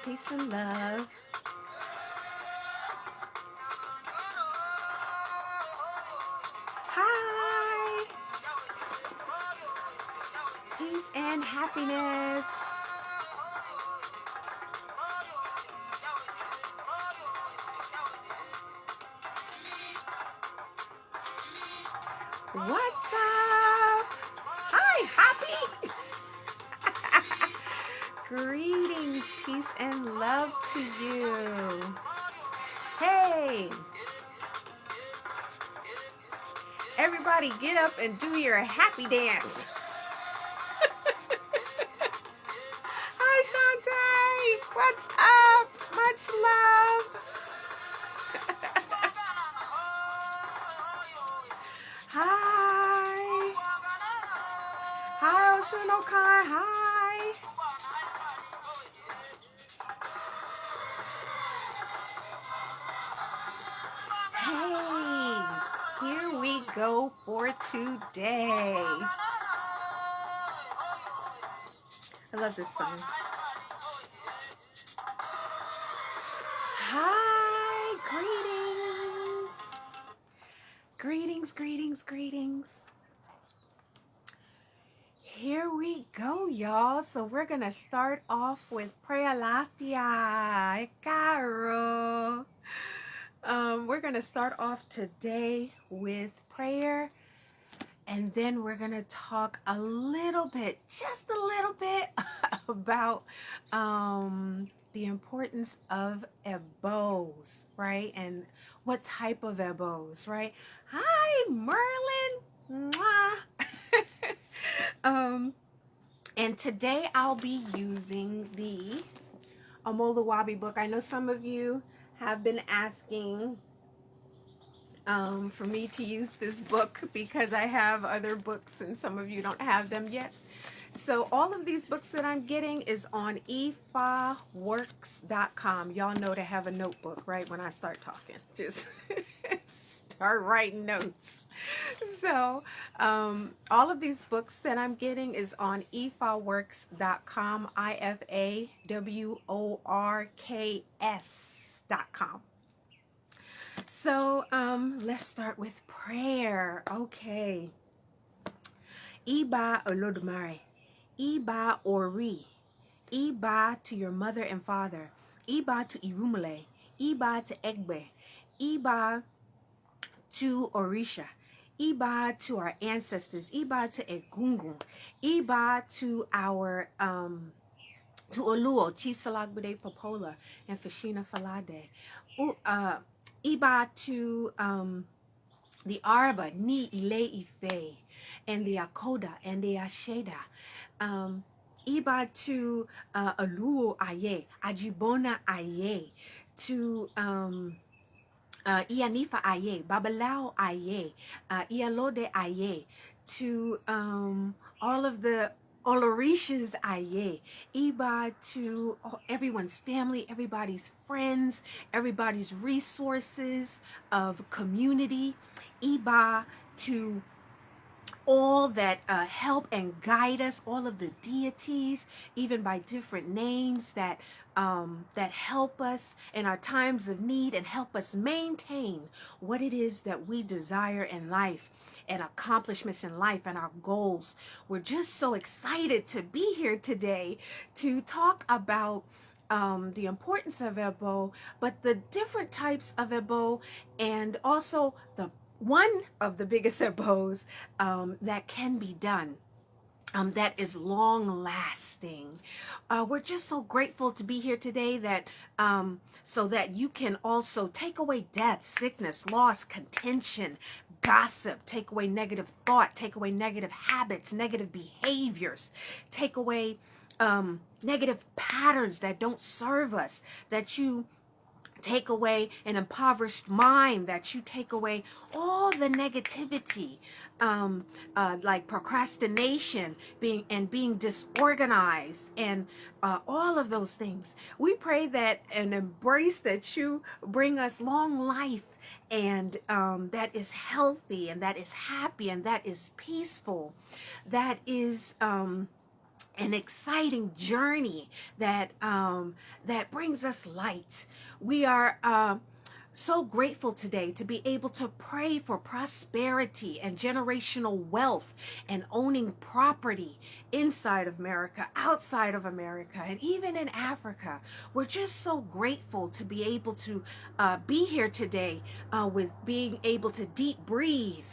peace and love. Hi, peace and happiness. What's up? Hi, happy. Greetings, peace and love to you. Hey, everybody get up and do your happy dance. Hi, Shantae. What's up? Much love. Hi. Hi, Oshunokai. Hi. Hey, here we go for today. I love this song. Hi, greetings. Greetings, greetings, greetings. Here we go, y'all. So we're going to start off with Prayer Lafia. Caro. We're going to start off today with prayer, and then we're going to talk a little bit, just a little bit, about the importance of ebos, right? And what type of ebos, right? Hi, Merlin. Mwah. And today I'll be using the Omoluabi book. I know some of you have been asking for me to use this book because I have other books and some of you don't have them yet. So all of these books that I'm getting is on ifaworks.com. Y'all know to have a notebook, right? When I start talking, just start writing notes. So all of these books that I'm getting is on ifaworks.com, ifaworks.com. So let's start with prayer. Okay. Iba Olodumare. Iba Ori. Iba to your mother and father. Iba to Irumale. Iba to Egbe. Iba to Orisha. Iba to our ancestors. Iba to Egungun. Iba to our to Oluo, Chief Salagbude Popola, and Fashina Falade. Iba to the Arba, Ni Ile Ife, and the Akoda, and the Asheda. Iba to Aluo Aye, Ajibona Aye, to Ianifa Aye, Babalao Aye, Ialode Aye, to all of the Olorishas Aye, Iba to everyone's family, everybody's friends, everybody's resources of community, Iba to all that help and guide us, all of the deities, even by different names that that help us in our times of need and help us maintain what it is that we desire in life and accomplishments in life and our goals. We're just so excited to be here today to talk about the importance of Ebo, but the different types of Ebo, and also the one of the biggest ebos that can be done. That is long lasting. We're just so grateful to be here today that so that you can also take away death, sickness, loss, contention, gossip, take away negative thought, take away negative habits, negative behaviors, take away negative patterns that don't serve us, that you take away an impoverished mind, that you take away all the negativity, like procrastination, being disorganized, and all of those things. We pray that and embrace that you bring us long life, and that is healthy, and that is happy, and that is peaceful, that is an exciting journey that that brings us light. We are so grateful today to be able to pray for prosperity and generational wealth and owning property inside of America, outside of America, and even in Africa. We're just so grateful to be able to be here today with being able to deep breathe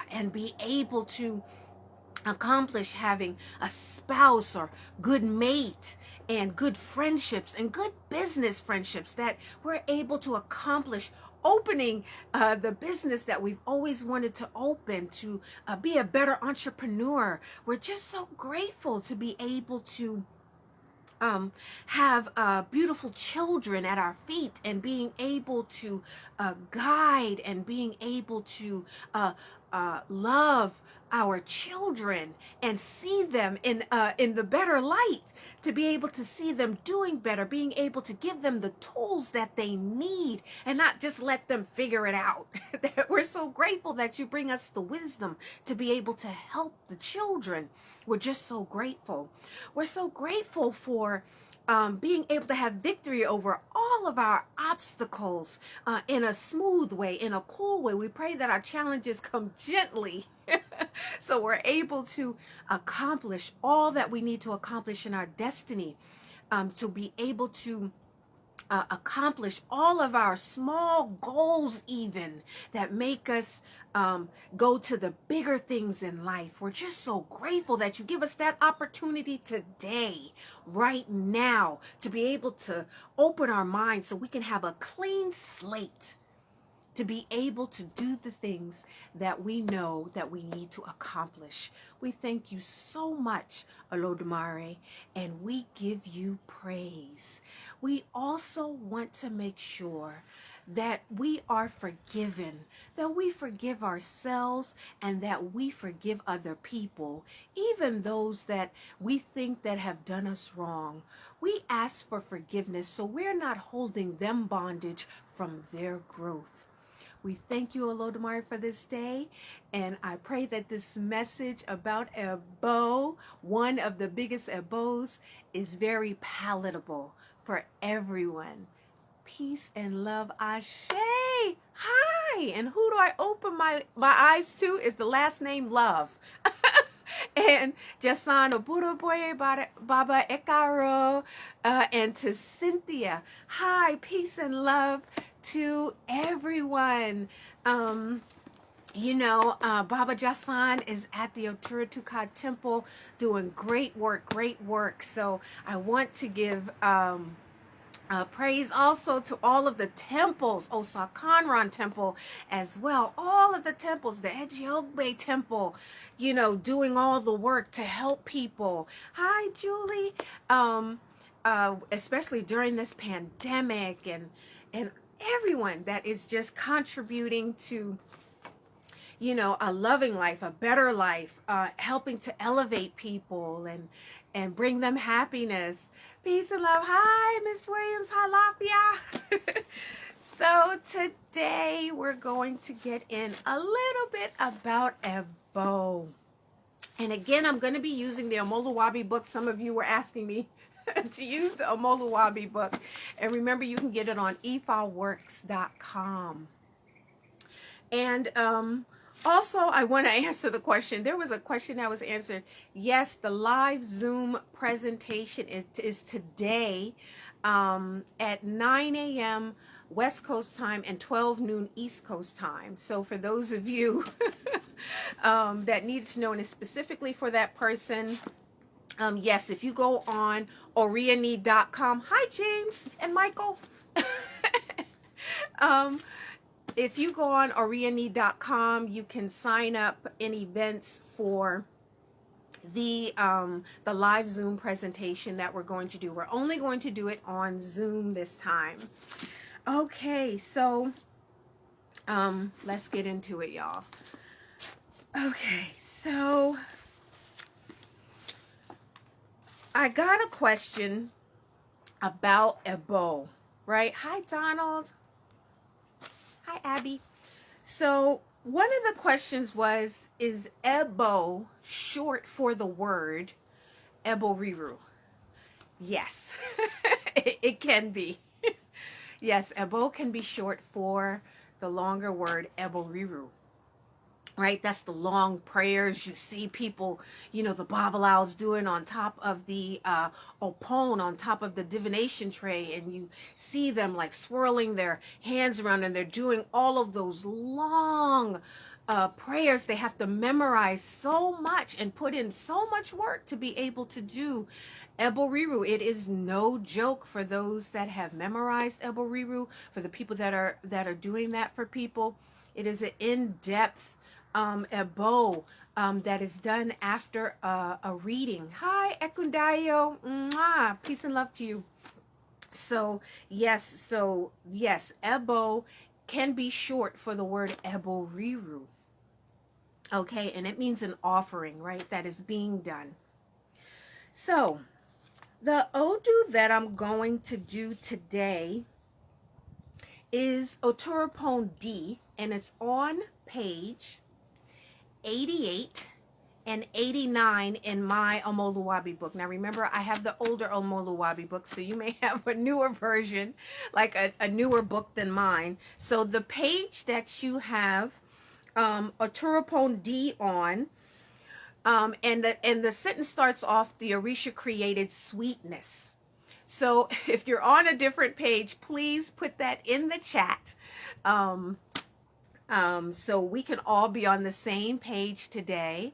and be able to accomplish having a spouse or good mate and good friendships and good business friendships, that we're able to accomplish opening the business that we've always wanted to open, to be a better entrepreneur. We're just so grateful to be able to have beautiful children at our feet, and being able to guide and being able to love our children and see them in the better light, to be able to see them doing better, being able to give them the tools that they need and not just let them figure it out. We're so grateful that you bring us the wisdom to be able to help the children. We're just so grateful. We're so grateful for being able to have victory over all of our obstacles in a smooth way, in a cool way. We pray that our challenges come gently so we're able to accomplish all that we need to accomplish in our destiny, to be able to accomplish all of our small goals, even that make us go to the bigger things in life. We're just so grateful that you give us that opportunity today, right now, to be able to open our minds so we can have a clean slate, to be able to do the things that we know that we need to accomplish. We thank you so much, Olodumare, and we give you praise. We also want to make sure that we are forgiven, that we forgive ourselves, and that we forgive other people, even those that we think that have done us wrong. We ask for forgiveness so we're not holding them bondage from their growth. We thank you, Olodumare, for this day, and I pray that this message about Ebo, one of the biggest Ebos, is very palatable for everyone. Peace and love, Ashe. Hi, and who do I open my eyes to is the last name Love. And Jasana Budoboye Baba Ekaro, and to Cynthia. Hi, peace and love to everyone. Baba Jasan is at the Otura Tukad Temple doing great work. So I want to give praise also to all of the temples, Osa Kanran Temple as well, all of the temples, the Ejiogbe Temple, doing all the work to help people. Hi, Julie. Especially during this pandemic, and everyone that is just contributing to a loving life, a better life, helping to elevate people and bring them happiness. Peace and love. Hi, Miss Williams. Hi, Lafia. So today we're going to get in a little bit about Ebo. And again, I'm going to be using the Omoluwabi book. Some of you were asking me to use the Omoluwabi book. And remember, you can get it on ifaworks.com. And also, I want to answer the question. There was a question that was answered. Yes, the live Zoom presentation is today at 9 a.m. West Coast time and 12 noon East Coast time. So for those of you that needed to know, and it's specifically for that person, yes, if you go on Oriani.com. Hi, James and Michael. If you go on Oriani.com, you can sign up in events for the live Zoom presentation that we're going to do. We're only going to do it on Zoom this time. Okay, so let's get into it, y'all. Okay, so I got a question about Ebo, right? Hi, Donald. Hi, Abby. So one of the questions was, is Ebo short for the word Eboriru? Yes, it can be. Yes, Ebo can be short for the longer word Eboriru. Right, that's the long prayers you see people, the Babalaw's doing on top of the opon, on top of the divination tray, and you see them like swirling their hands around, and they're doing all of those long prayers. They have to memorize so much and put in so much work to be able to do Eboriru. It is no joke for those that have memorized Eboriru, for the people that are doing that for people. It is an in-depth Ebo that is done after a reading. Hi, Ekundayo. Mwah. Peace and love to you. So yes, Ebo can be short for the word Eboriru. Okay, and it means an offering, right, that is being done. So the Odu that I'm going to do today is Oturapon D, and it's on page 88 and 89 in my Omoluwabi book. Now remember, I have the older Omoluwabi book, so you may have a newer version, like a newer book than mine. So the page that you have Oturapon D on, and the sentence starts off, the Orisha created sweetness. So if you're on a different page, please put that in the chat. So we can all be on the same page today.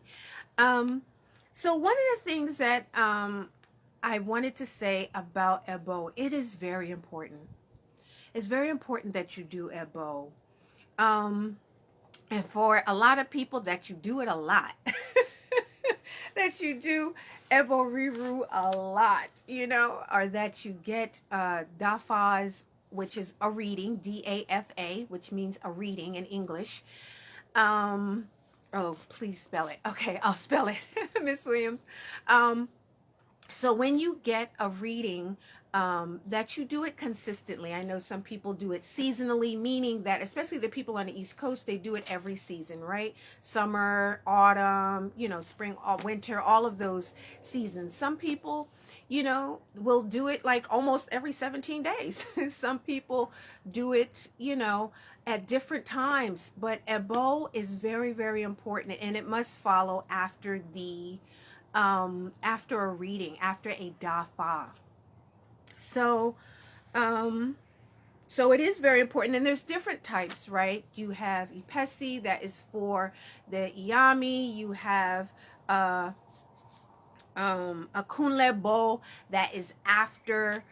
So one of the things that I wanted to say about Ebo, it is very important. It's very important that you do Ebo. And for a lot of people, that you do it a lot. That you do Eboriru a lot, or that you get Dafas, which is a reading, D-A-F-A, which means a reading in English. Oh, please spell it. Okay, I'll spell it, Miss Williams. So when you get a reading, that you do it consistently. I know some people do it seasonally, meaning that, especially the people on the East Coast, they do it every season, right? Summer, autumn, spring, winter, all of those seasons. Some people, will do it like almost every 17 days. Some people do it, at different times. But Ebo is very, very important, and it must follow after after a reading, after a dafa. So it is very important, and there's different types, right? You have Ipesi, that is for the Iyami. You have a Kunlebo, that is after,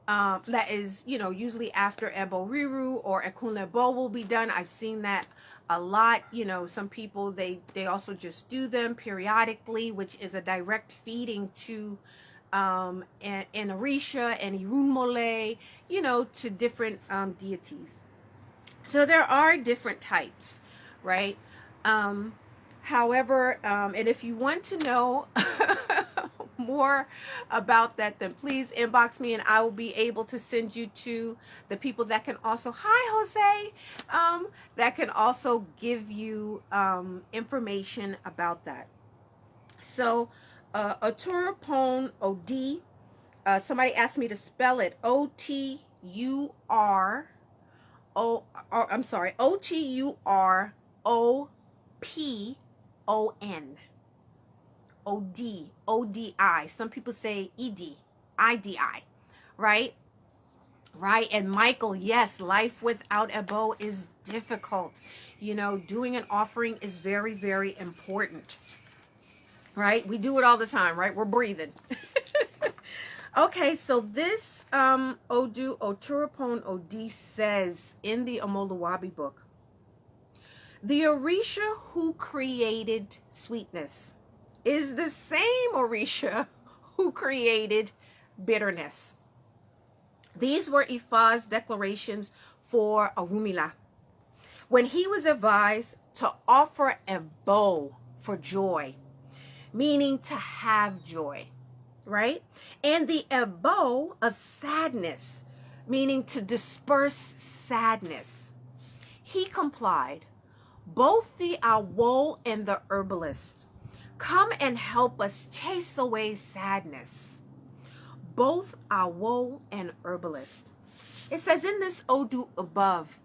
that is, usually after Eboriru, or a Kunlebo will be done. I've seen that a lot. Some people, they also just do them periodically, which is a direct feeding to and Orisha and Irunmole, to different deities. So there are different types, right? However, and if you want to know more about that, then please inbox me, and I will be able to send you to the people that can also, hi Jose, that can also give you information about that. So Oturapon OD, somebody asked me to spell it, Oturopon. ODI. Some people say IDI, right? Right. And Michael, yes, life without Ebo is difficult. Doing an offering is very, very important. Right? We do it all the time, right? We're breathing. Okay, so this Odu Oturapon Odi says in the Omoluwabi book, the Orisha who created sweetness is the same Orisha who created bitterness. These were Ifa's declarations for Orunmila when he was advised to offer Ebo for joy, meaning to have joy, right? And the Ebo of sadness, meaning to disperse sadness. He complied, both the Awo and the herbalist. Come and help us chase away sadness. Both Awo and herbalist. It says in this Odu above,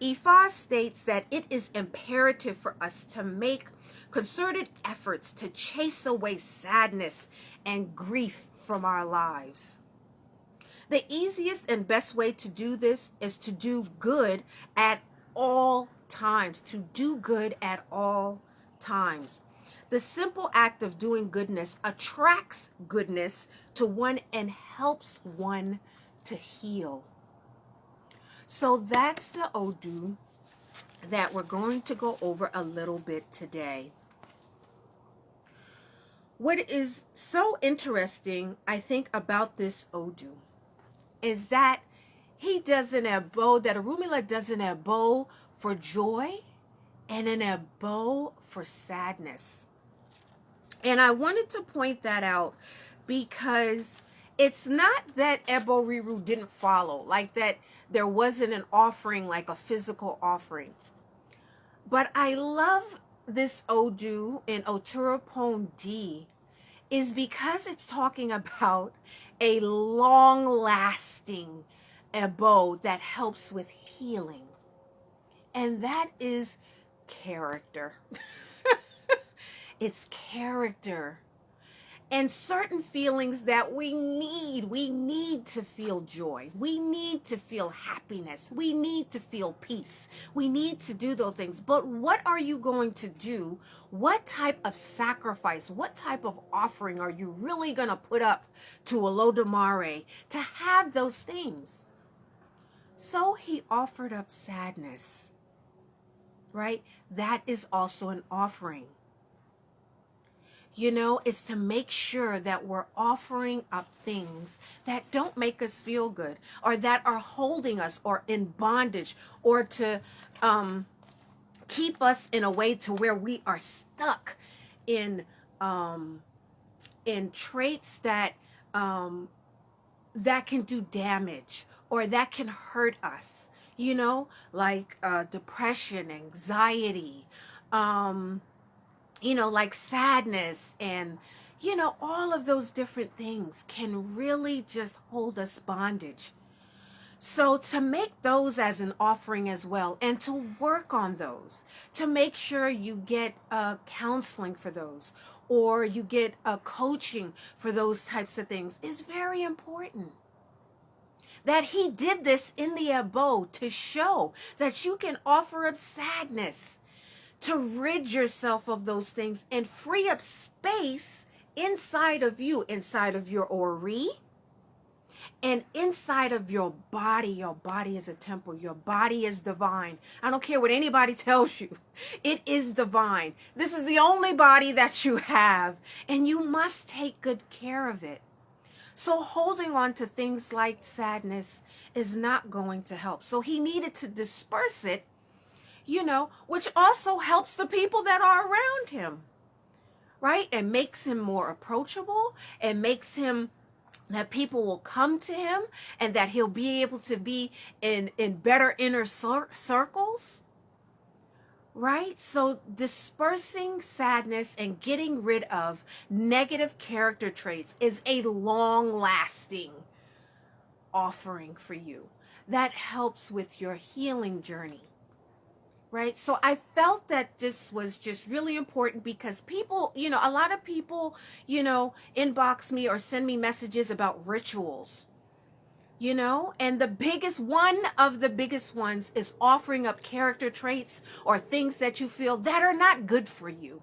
Ifa states that it is imperative for us to make concerted efforts to chase away sadness and grief from our lives. The easiest and best way to do this is to do good at all times. To do good at all times. The simple act of doing goodness attracts goodness to one and helps one to heal. So that's the Odu that we're going to go over a little bit today. What is so interesting, I think, about this Odu is that he does an ebo, that Orunmila does an ebo for joy and an ebo for sadness. And I wanted to point that out because it's not that Ebo Riru didn't follow, like that there wasn't an offering, like a physical offering. But I love this Odu in Otura Poem D is because it's talking about a long-lasting Ebo that helps with healing. And that is character. It's character. And certain feelings that we need to feel joy. We need to feel happiness. We need to feel peace. We need to do those things. But what are you going to do? What type of sacrifice, what type of offering are you really going to put up to Olodumare to have those things? So he offered up sadness, right? That is also an offering. You know, it's to make sure that we're offering up things that don't make us feel good or that are holding us or in bondage or to keep us in a way to where we are stuck in traits that that can do damage or that can hurt us, you know, like depression, anxiety, you know, like sadness and, you know, all of those different things can really just hold us bondage. So to make those as an offering as well and to work on those, to make sure you get counseling for those or you get coaching for those types of things is very important. That he did this in the Ebo to show that you can offer up sadness, to rid yourself of those things and free up space inside of you, inside of your Ori, and inside of your body. Your body is a temple. Your body is divine. I don't care what anybody tells you. It is divine. This is the only body that you have, and you must take good care of it. So holding on to things like sadness is not going to help. So he needed to disperse it, you know, which also helps the people that are around him, right? And makes him more approachable and makes him that people will come to him and that he'll be able to be in better inner circles, right? So dispersing sadness and getting rid of negative character traits is a long-lasting offering for you that helps with your healing journey. Right? So I felt that this was just really important because people, you know, a lot of people, you know, inbox me or send me messages about rituals, you know, and one of the biggest ones is offering up character traits or things that you feel that are not good for you.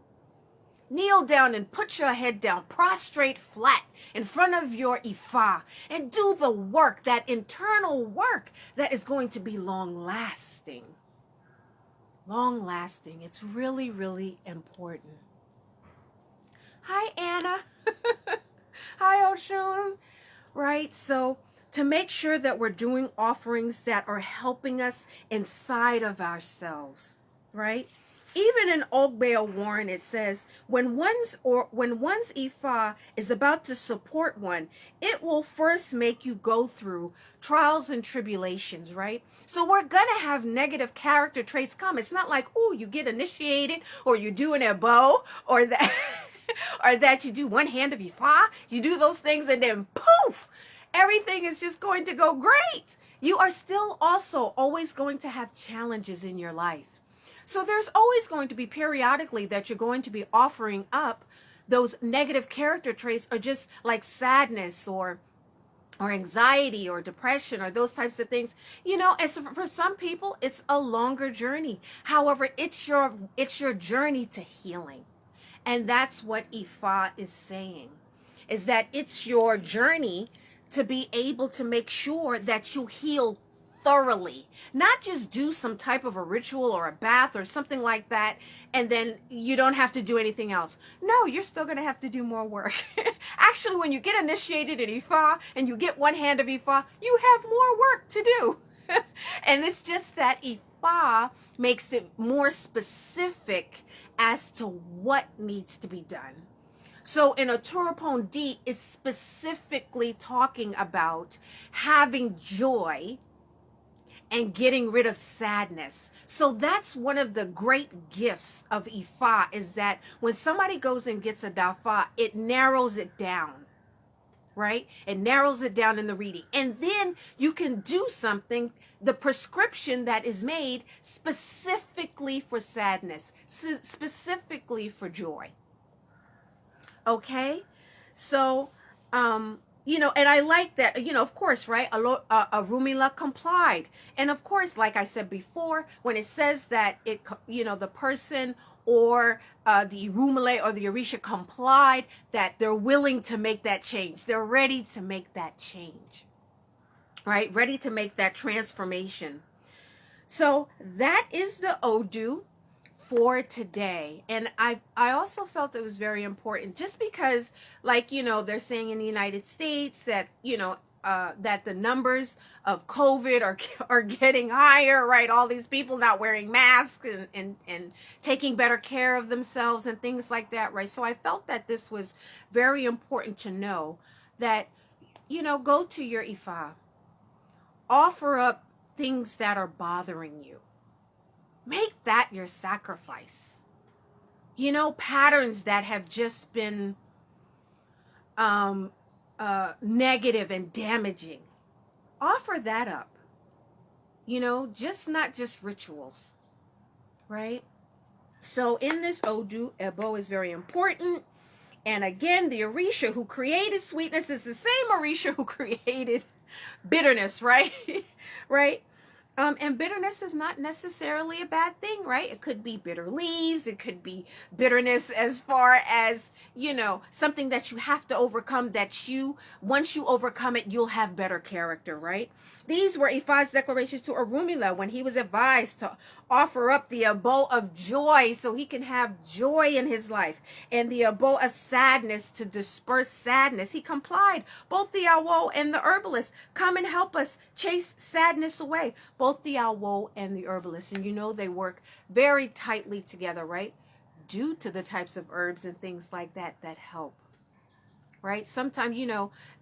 Kneel down and put your head down, prostrate flat in front of your Ifa and do the work, that internal work that is going to be long-lasting. Long-lasting. It's really, really important. Hi, Anna. Hi, Oshun. Right? So to make sure that we're doing offerings that are helping us inside of ourselves, right? Even in Ogbale Warren, it says, when one's Ifa is about to support one, it will first make you go through trials and tribulations, right? So we're gonna have negative character traits come. It's not like, oh, you get initiated, or you do an ebo, or that or that you do one hand of Ifa. You do those things and then poof, everything is just going to go great. You are still also always going to have challenges in your life. So there's always going to be periodically that you're going to be offering up those negative character traits, or just like sadness or anxiety or depression or those types of things. And so for some people it's a longer journey. However, it's your journey to healing. And that's what Ifa is saying, is that it's your journey to be able to make sure that you heal thoroughly, not just do some type of a ritual or a bath or something like that, and then you don't have to do anything else. No, you're still going to have to do more work. Actually, when you get initiated in Ifa and you get one hand of Ifa, you have more work to do. And it's just that Ifa makes it more specific as to what needs to be done. So in Oturupon D, it's specifically talking about having joy and getting rid of sadness. So that's one of the great gifts of Ifa, is that when somebody goes and gets a Dafa, it narrows it down, right? It narrows it down in the reading. And then you can do something, the prescription that is made specifically for sadness, specifically for joy. Okay? So, and I like that, of course, right? Rumila complied. And of course, like I said before, when it says that the person or the Rumile or the Orisha complied, that they're willing to make that change. They're ready to make that change, right? Ready to make that transformation. So that is the Odu for today. And I also felt it was very important, just because, like, they're saying in the United States that, that the numbers of COVID are getting higher, right? All these people not wearing masks and taking better care of themselves and things like that, right? So I felt that this was very important to know that, go to your Ifa, offer up things that are bothering you. Make that your sacrifice. Patterns that have just been negative and damaging. Offer that up. Not just rituals, right? So in this Odu, Ebo is very important. And again, the Orisha who created sweetness is the same Orisha who created bitterness, right? Right? And bitterness is not necessarily a bad thing, right? It could be bitter leaves. It could be bitterness as far as, something that you have to overcome, that once you overcome it, you'll have better character, right? These were Ifa's declarations to Orunmila when he was advised to offer up the abo of joy so he can have joy in his life, and the abo of sadness to disperse sadness. He complied. Both the Awo and the herbalist come and help us chase sadness away. Both the Awo and the herbalist. And they work very tightly together, right? Due to the types of herbs and things like that help, right? Sometimes,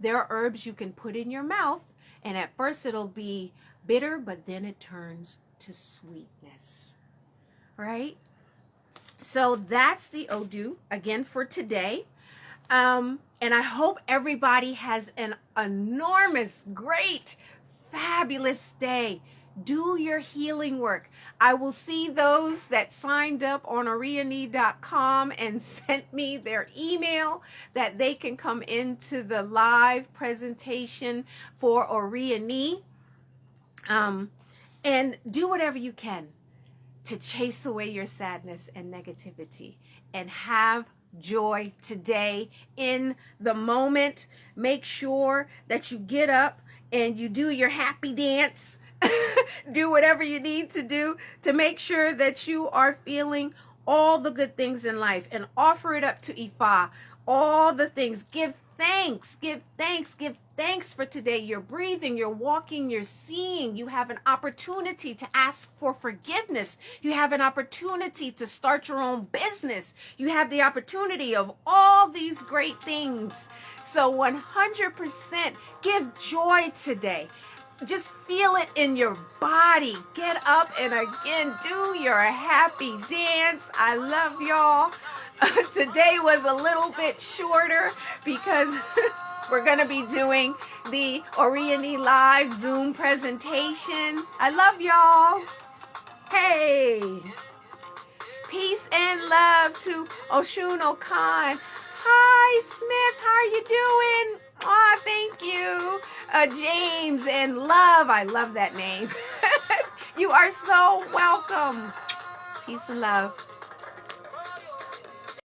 there are herbs you can put in your mouth, and at first it'll be bitter, but then it turns to sweetness, right? So that's the Odu again for today. And I hope everybody has an enormous, great, fabulous day. Do your healing work. I will see those that signed up on Oriani.com and sent me their email that they can come into the live presentation for Oriani. And do whatever you can to chase away your sadness and negativity and have joy today in the moment. Make sure that you get up and you do your happy dance. Do whatever you need to do to make sure that you are feeling all the good things in life, and offer it up to Ifa. All the things. Give thanks. Give thanks. Give thanks for today. You're breathing, you're walking, you're seeing. You have an opportunity to ask for forgiveness. You have an opportunity to start your own business. You have the opportunity of all these great things. So 100% give joy today. Just feel it in your body. Get up and again do your happy dance. I love y'all. Today was a little bit shorter because we're going to be doing the Oriani Live Zoom presentation. I love y'all. Hey. Peace and love to Oshun Okan. Hi, Smith. How are you doing? Ah, thank you. James and Love. I love that name. You are so welcome. Peace and love.